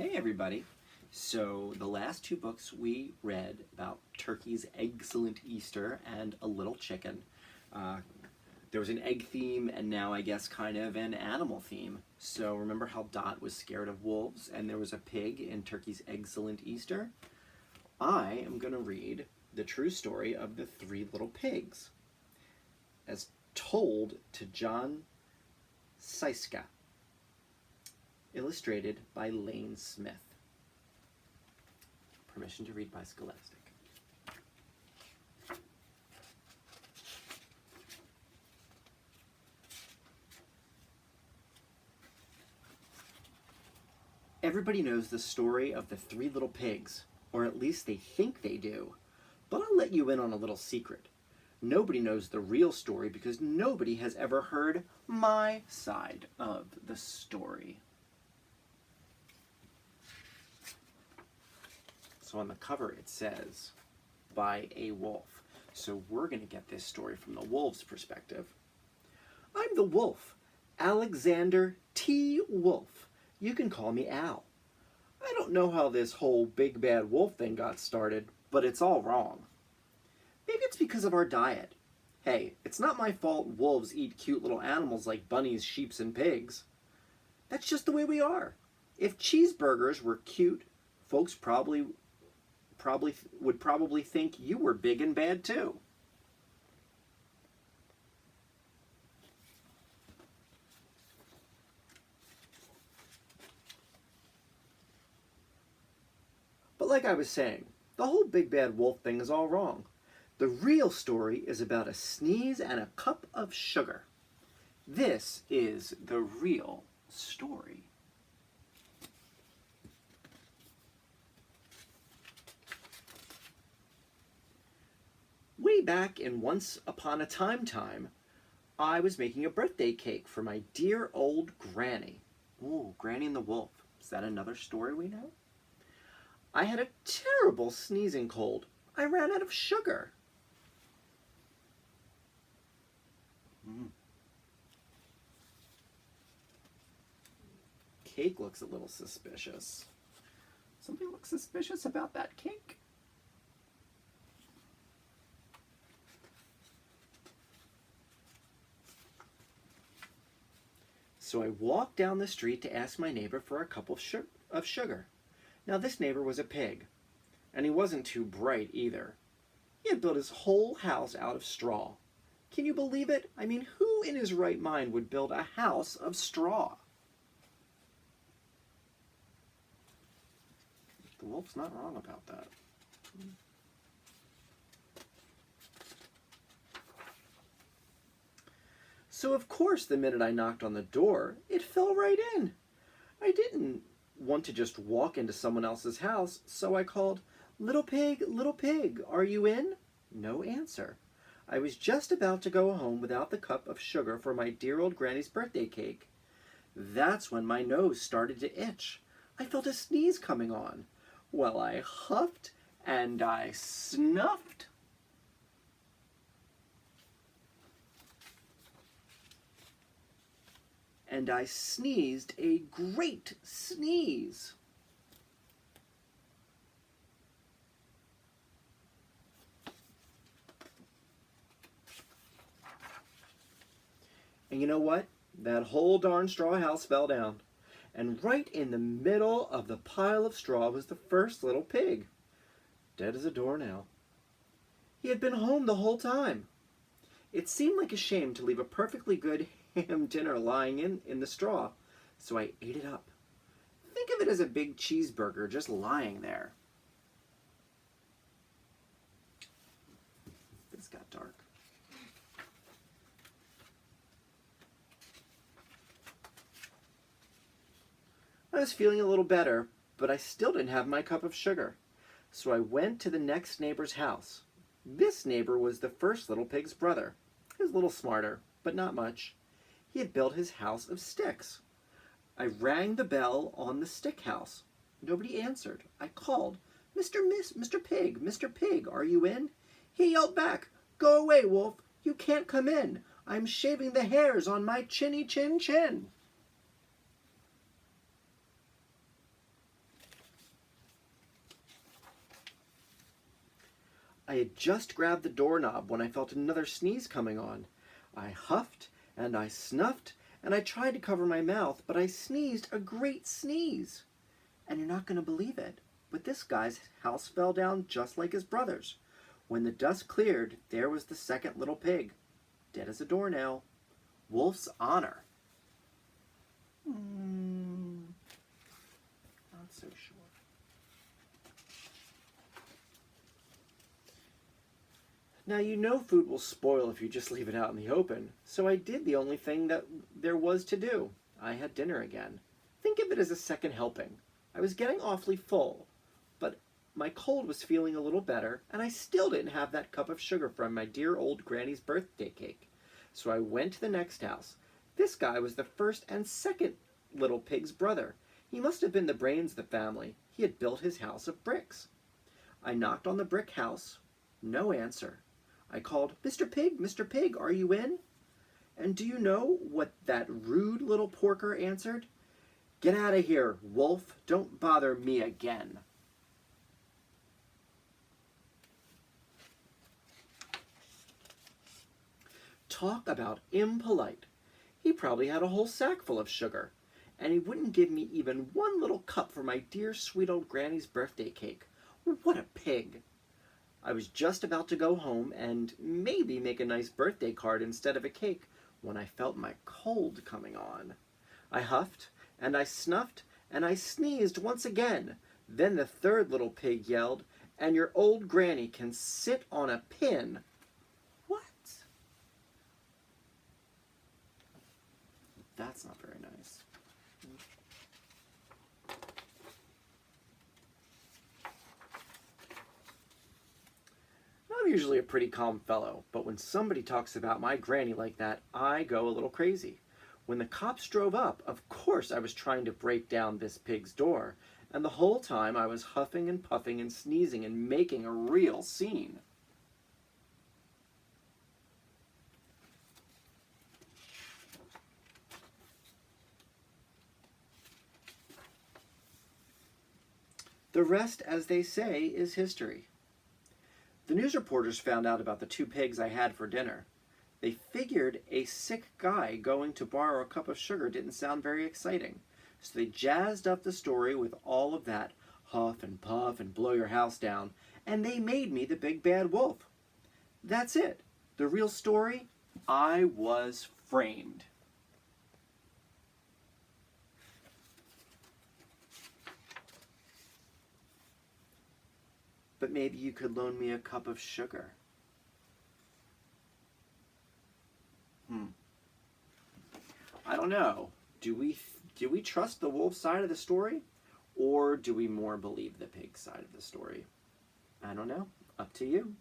Hey everybody. So the last two books we read about Turkey's excellent Easter and A Little Chicken. Uh, there was an egg theme and now I guess kind of an animal theme. So remember how Dot was scared of wolves and there was a pig in Turkey's excellent Easter? I am going to read the true story of the Three Little Pigs as told to John Seiska. Illustrated by Lane Smith. Permission to read by Scholastic. Everybody knows the story of the Three Little Pigs, or at least they think they do. But I'll let you in on a little secret. Nobody knows the real story because nobody has ever heard my side of the story. So on the cover it says, by a wolf. So we're going to get this story from the wolf's perspective. I'm the wolf, Alexander T. Wolf. You can call me Al. I don't know how this whole big bad wolf thing got started, but it's all wrong. Maybe it's because of our diet. Hey, it's not my fault wolves eat cute little animals like bunnies, sheeps, and pigs. That's just the way we are. If cheeseburgers were cute, folks would probably think you were big and bad too. But like I was saying, the whole big bad wolf thing is all wrong. The real story is about a sneeze and a cup of sugar. This is the real story. Way back in Once Upon a Time, I was making a birthday cake for my dear old Granny. Ooh, Granny and the Wolf. Is that another story we know? I had a terrible sneezing cold. I ran out of sugar. Cake looks a little suspicious. Something looks suspicious about that cake? So I walked down the street to ask my neighbor for a cup of sugar. Now this neighbor was a pig, and he wasn't too bright either. He had built his whole house out of straw. Can you believe it? I mean, who in his right mind would build a house of straw? The wolf's not wrong about that. So of course, the minute I knocked on the door, it fell right in. I didn't want to just walk into someone else's house, so I called, little pig, are you in?" No answer. I was just about to go home without the cup of sugar for my dear old Granny's birthday cake. That's when my nose started to itch. I felt a sneeze coming on. Well, I huffed and I snuffed. And I sneezed a great sneeze. And you know what? That whole darn straw house fell down. And right in the middle of the pile of straw was the first little pig. Dead as a doornail. He had been home the whole time. It seemed like a shame to leave a perfectly good ham dinner lying in the straw, so I ate it up. Think of it as a big cheeseburger just lying there. This got dark. I was feeling a little better, but I still didn't have my cup of sugar. So I went to the next neighbor's house. This neighbor was the first little pig's brother. He was a little smarter, but not much. He had built his house of sticks. I rang the bell on the stick house. Nobody answered. I called, Mr. Pig, are you in?" He yelled back, "Go away, wolf. You can't come in. I'm shaving the hairs on my chinny chin chin." I had just grabbed the doorknob when I felt another sneeze coming on. I huffed and I snuffed and I tried to cover my mouth, but I sneezed a great sneeze. And you're not going to believe it, but this guy's house fell down just like his brother's. When the dust cleared, there was the second little pig, dead as a doornail. Wolf's honor. Not so sure. Now you know food will spoil if you just leave it out in the open, so I did the only thing that there was to do. I had dinner again. Think of it as a second helping. I was getting awfully full, but my cold was feeling a little better, and I still didn't have that cup of sugar from my dear old granny's birthday cake. So I went to the next house. This guy was the first and second little pig's brother. He must have been the brains of the family. He had built his house of bricks. I knocked on the brick house. No answer. I called, Mr. Pig, are you in? And do you know what that rude little porker answered? Get out of here, wolf. Don't bother me again. Talk about impolite. He probably had a whole sack full of sugar, and he wouldn't give me even one little cup for my dear sweet old granny's birthday cake. What a pig! I was just about to go home and maybe make a nice birthday card instead of a cake when I felt my cold coming on. I huffed, and I snuffed, and I sneezed once again. Then the third little pig yelled, and your old granny can sit on a pin. What? That's not very nice. I'm usually a pretty calm fellow, but when somebody talks about my granny like that, I go a little crazy. When the cops drove up, of course I was trying to break down this pig's door, and the whole time I was huffing and puffing and sneezing and making a real scene. The rest, as they say, is history. The news reporters found out about the two pigs I had for dinner. They figured a sick guy going to borrow a cup of sugar didn't sound very exciting, so they jazzed up the story with all of that huff and puff and blow your house down, and they made me the big bad wolf. That's it. The real story? I was framed. But maybe you could loan me a cup of sugar. I don't know. Do we trust the wolf side of the story? Or do we more believe the pig side of the story? I don't know. Up to you.